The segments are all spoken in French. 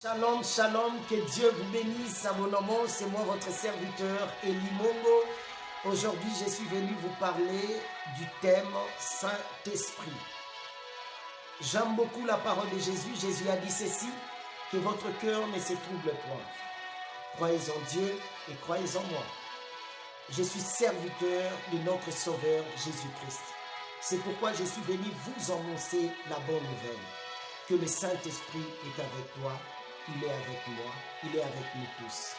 Shalom, shalom, que Dieu vous bénisse à mon nom, c'est moi votre serviteur Eli Mongo. Aujourd'hui, je suis venu vous parler du thème Saint-Esprit. J'aime beaucoup la parole de Jésus. Jésus a dit ceci, que votre cœur ne se trouble point. Croyez en Dieu et croyez en moi. Je suis serviteur de notre Sauveur Jésus-Christ. C'est pourquoi je suis venu vous annoncer la bonne nouvelle, que le Saint-Esprit est avec toi. Il est avec moi, il est avec nous tous.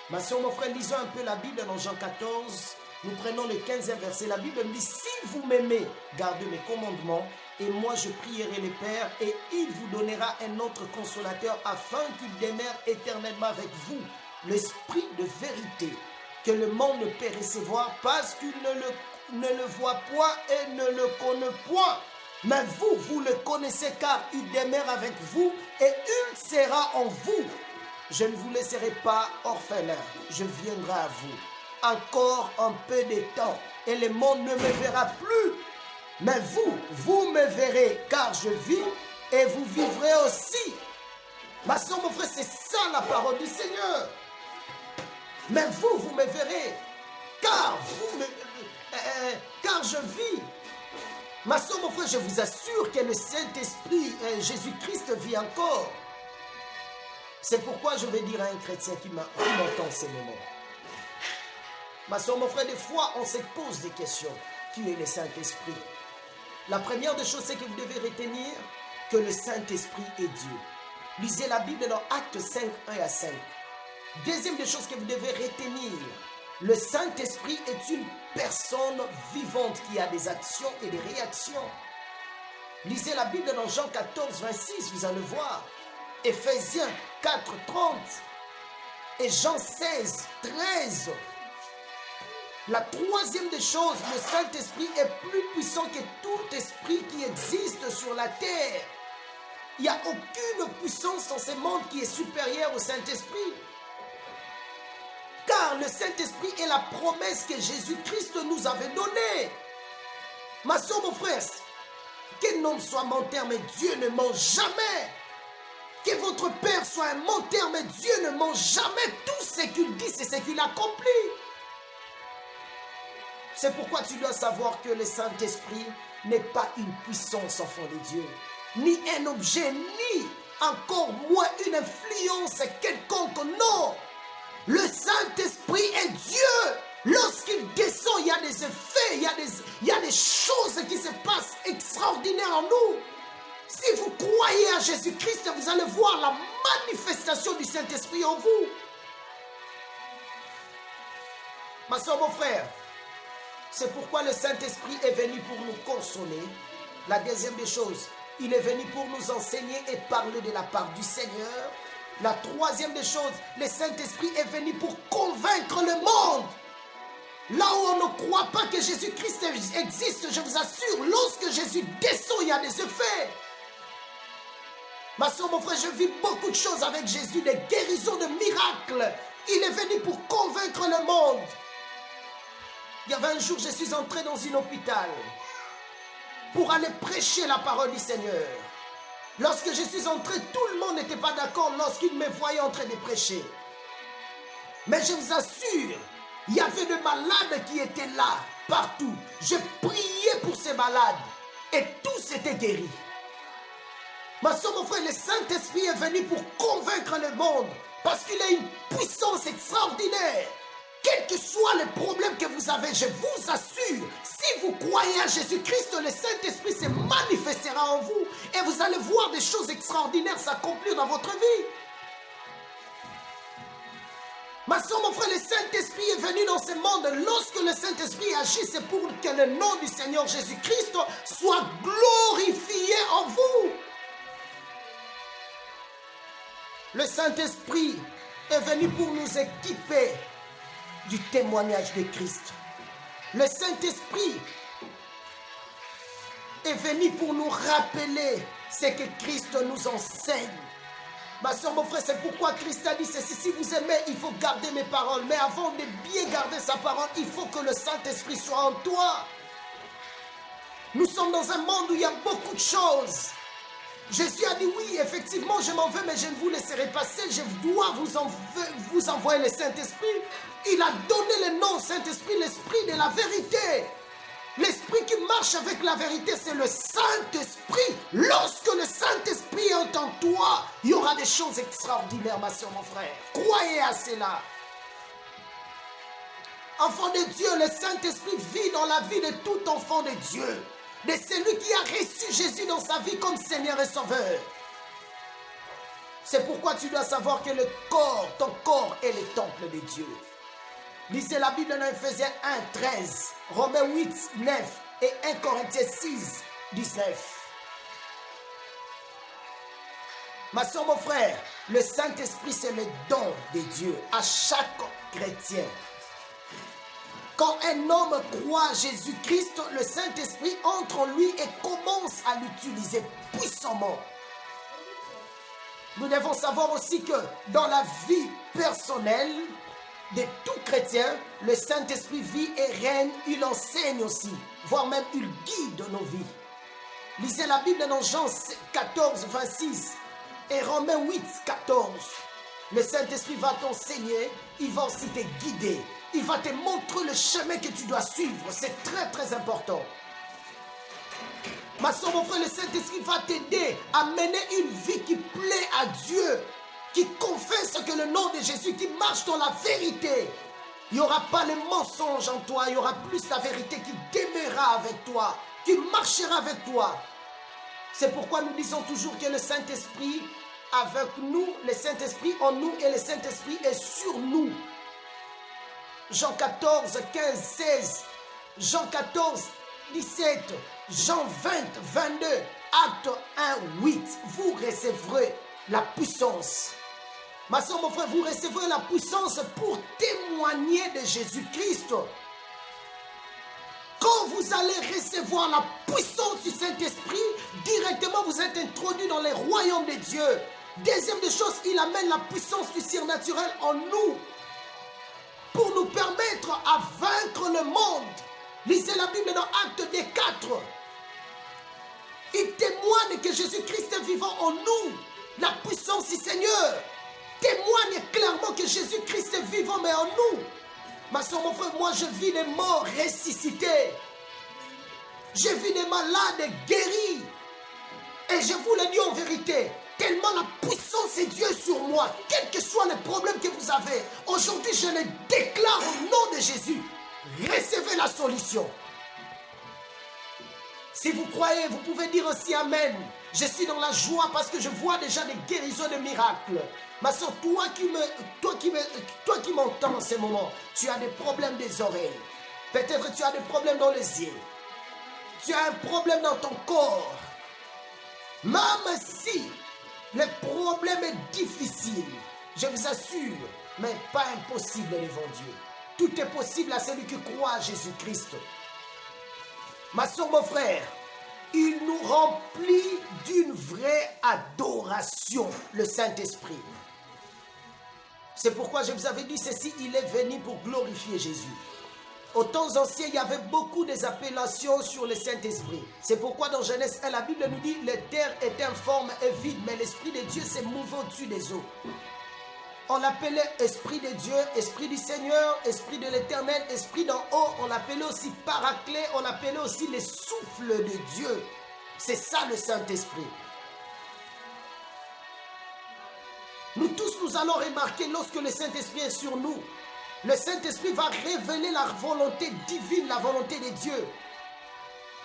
Ma soeur, mon frère, lisons un peu la Bible dans Jean 14. Nous prenons le 15e verset. La Bible me dit, si vous m'aimez, gardez mes commandements, et moi je prierai le Père, et il vous donnera un autre consolateur, afin qu'il demeure éternellement avec vous, l'Esprit de vérité, que le monde ne peut recevoir, parce qu'il ne le voit point et ne le connaît point. Mais vous, vous le connaissez car il demeure avec vous et il sera en vous. Je ne vous laisserai pas orphelin, je viendrai à vous. Encore un peu de temps et le monde ne me verra plus. Mais vous, vous me verrez car je vis et vous vivrez aussi. Ma soeur, mon frère, c'est ça la parole du Seigneur. Mais vous, vous me verrez car je vis. Ma soeur, mon frère, je vous assure que le Saint-Esprit, Jésus-Christ vit encore. C'est pourquoi je vais dire à un chrétien qui m'entend ces moments. Ma soeur, mon frère, des fois, on se pose des questions. Qui est le Saint-Esprit? La première des choses, c'est que vous devez retenir que le Saint-Esprit est Dieu. Lisez la Bible dans Actes 5, 1 à 5. Deuxième des choses que vous devez retenir, le Saint-Esprit est une personne vivante qui a des actions et des réactions. Lisez la Bible dans Jean 14, 26, vous allez voir. Éphésiens 4, 30 et Jean 16, 13. La troisième des choses, le Saint-Esprit est plus puissant que tout esprit qui existe sur la terre. Il n'y a aucune puissance dans ce monde qui est supérieure au Saint-Esprit. Car le Saint-Esprit est la promesse que Jésus-Christ nous avait donnée. Ma soeur, mon frère, qu'un homme soit menteur, mais Dieu ne ment jamais. Que votre père soit un menteur, mais Dieu ne ment jamais. Tout ce qu'il dit, c'est ce qu'il accomplit. C'est pourquoi tu dois savoir que le Saint-Esprit n'est pas une puissance, enfant de Dieu, ni un objet, ni encore moins une influence quelconque, non. Le Saint-Esprit est Dieu. Lorsqu'il descend, il y a des effets, il y a des choses qui se passent extraordinaires en nous. Si vous croyez à Jésus-Christ, vous allez voir la manifestation du Saint-Esprit en vous. Ma soeur, mon frère, c'est pourquoi le Saint-Esprit est venu pour nous consoler. La deuxième des choses, il est venu pour nous enseigner et parler de la part du Seigneur. La troisième des choses, le Saint-Esprit est venu pour convaincre le monde. Là où on ne croit pas que Jésus-Christ existe, je vous assure, lorsque Jésus descend, il y a des effets. Ma soeur, mon frère, je vis beaucoup de choses avec Jésus, des guérisons, de miracles. Il est venu pour convaincre le monde. Il y avait un jour, je suis entré dans un hôpital pour aller prêcher la parole du Seigneur. Lorsque je suis entré, tout le monde n'était pas d'accord lorsqu'il me voyait en train de prêcher. Mais je vous assure, il y avait des malades qui étaient là, partout. Je priais pour ces malades et tous étaient guéris. Ma soeur, mon frère, le Saint-Esprit est venu pour convaincre le monde parce qu'il a une puissance extraordinaire. Quel que soit le problème que vous avez, je vous assure, si vous croyez à Jésus-Christ, le Saint-Esprit se manifestera en vous et vous allez voir des choses extraordinaires s'accomplir dans votre vie. Ma soeur, mon frère, le Saint-Esprit est venu dans ce monde. Lorsque le Saint-Esprit agit, c'est pour que le nom du Seigneur Jésus-Christ soit glorifié en vous. Le Saint-Esprit est venu pour nous équiper du témoignage de Christ. Le Saint-Esprit est venu pour nous rappeler ce que Christ nous enseigne. Ma soeur, mon frère, c'est pourquoi Christ a dit ceci: si vous aimez, il faut garder mes paroles. Mais avant de bien garder sa parole, il faut que le Saint-Esprit soit en toi. Nous sommes dans un monde où il y a beaucoup de choses. Jésus a dit oui, effectivement, je m'en veux, mais je ne vous laisserai passer. Je dois vous envoyer le Saint-Esprit. Il a donné le nom Saint-Esprit, l'Esprit de la vérité. L'Esprit qui marche avec la vérité, c'est le Saint-Esprit. Lorsque le Saint-Esprit est en toi, il y aura des choses extraordinaires, ma soeur, mon frère. Croyez à cela. Enfant de Dieu, le Saint-Esprit vit dans la vie de tout enfant de Dieu. De celui qui a reçu Jésus dans sa vie comme Seigneur et Sauveur. C'est pourquoi tu dois savoir que ton corps est le temple de Dieu. Lisez la Bible dans Ephésiens 1, 13, Romains 8, 9 et 1 Corinthiens 6, 19. Ma soeur, mon frère, le Saint-Esprit, c'est le don de Dieu à chaque chrétien. Quand un homme croit à Jésus-Christ, le Saint-Esprit entre en lui et commence à l'utiliser puissamment. Nous devons savoir aussi que dans la vie personnelle de tout chrétien, le Saint-Esprit vit et règne, il enseigne aussi, voire même il guide nos vies. Lisez la Bible dans Jean 14, 26 et Romains 8, 14. Le Saint-Esprit va t'enseigner, il va aussi te guider. Il va te montrer le chemin que tu dois suivre. C'est très très important. Ma soeur, mon frère, le Saint-Esprit va t'aider à mener une vie qui plaît à Dieu, qui confesse que le nom de Jésus, qui marche dans la vérité. Il n'y aura pas le mensonge en toi, il y aura plus la vérité qui demeurera avec toi, qui marchera avec toi. C'est pourquoi nous disons toujours que le Saint-Esprit avec nous, le Saint-Esprit en nous et le Saint-Esprit est sur nous. Jean 14, 15, 16, Jean 14, 17, Jean 20, 22, Acte 1, 8. Vous recevrez la puissance. Ma soeur, mon frère, vous recevrez la puissance pour témoigner de Jésus-Christ. Quand vous allez recevoir la puissance du Saint-Esprit, directement vous êtes introduit dans les royaumes de Dieu. Deuxième des choses, il amène la puissance du surnaturel en nous, pour nous permettre à vaincre le monde. Lisez la Bible dans Acte des 4. Il témoigne que Jésus-Christ est vivant en nous. La puissance du Seigneur témoigne clairement que Jésus-Christ est vivant mais en nous. Ma soeur, mon frère, moi je vis des morts ressuscités. Je vis des malades guéris. Et je vous le dis en vérité, tellement la puissance de Dieu sur moi, quels que soient les problèmes que vous avez, aujourd'hui je les déclare au nom de Jésus. Recevez la solution. Si vous croyez, vous pouvez dire aussi Amen. Je suis dans la joie parce que je vois déjà des guérisons, des miracles. Ma soeur, toi qui m'entends en ce moment, tu as des problèmes des oreilles. Peut-être tu as des problèmes dans les yeux. Tu as un problème dans ton corps. Même si le problème est difficile, je vous assure, mais pas impossible devant Dieu. Tout est possible à celui qui croit à Jésus-Christ. Ma soeur, mon frère, il nous remplit d'une vraie adoration, le Saint-Esprit. C'est pourquoi je vous avais dit ceci, il est venu pour glorifier Jésus. Aux temps anciens, il y avait beaucoup d'appellations sur le Saint-Esprit. C'est pourquoi dans Genèse 1, la Bible nous dit « La terre est informe et vide, mais l'Esprit de Dieu s'est mouvé au-dessus des eaux. » On l'appelait Esprit de Dieu, Esprit du Seigneur, Esprit de l'Éternel, Esprit d'en haut. On l'appelait aussi Paraclet, on l'appelait aussi le souffle de Dieu. C'est ça le Saint-Esprit. Nous tous, nous allons remarquer lorsque le Saint-Esprit est sur nous, le Saint-Esprit va révéler la volonté divine, la volonté de Dieu.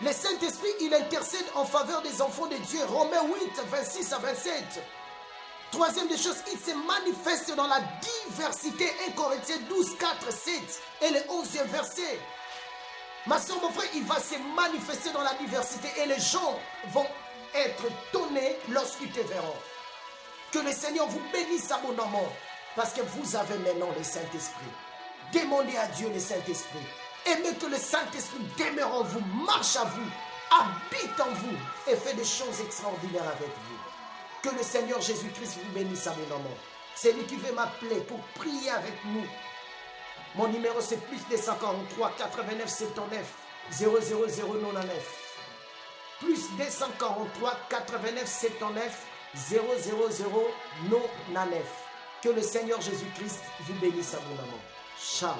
Le Saint-Esprit, il intercède en faveur des enfants de Dieu. Romains 8, 26 à 27. Troisième des choses, il se manifeste dans la diversité. 1 Corinthiens 12, 4, 7 et le 11e verset. Ma soeur, mon frère, il va se manifester dans la diversité et les gens vont être donnés lorsqu'ils te verront. Que le Seigneur vous bénisse abondamment parce que vous avez maintenant le Saint-Esprit. Demandez à Dieu le Saint-Esprit. Aimez que le Saint-Esprit demeure en vous, marche à vous, habite en vous et fait des choses extraordinaires avec vous. Que le Seigneur Jésus-Christ vous bénisse abondamment. C'est lui qui veut m'appeler pour prier avec nous. Mon numéro c'est plus 243 89 79 00099. plus 243 89 79 000 99. Que le Seigneur Jésus-Christ vous bénisse abondamment. Ciao.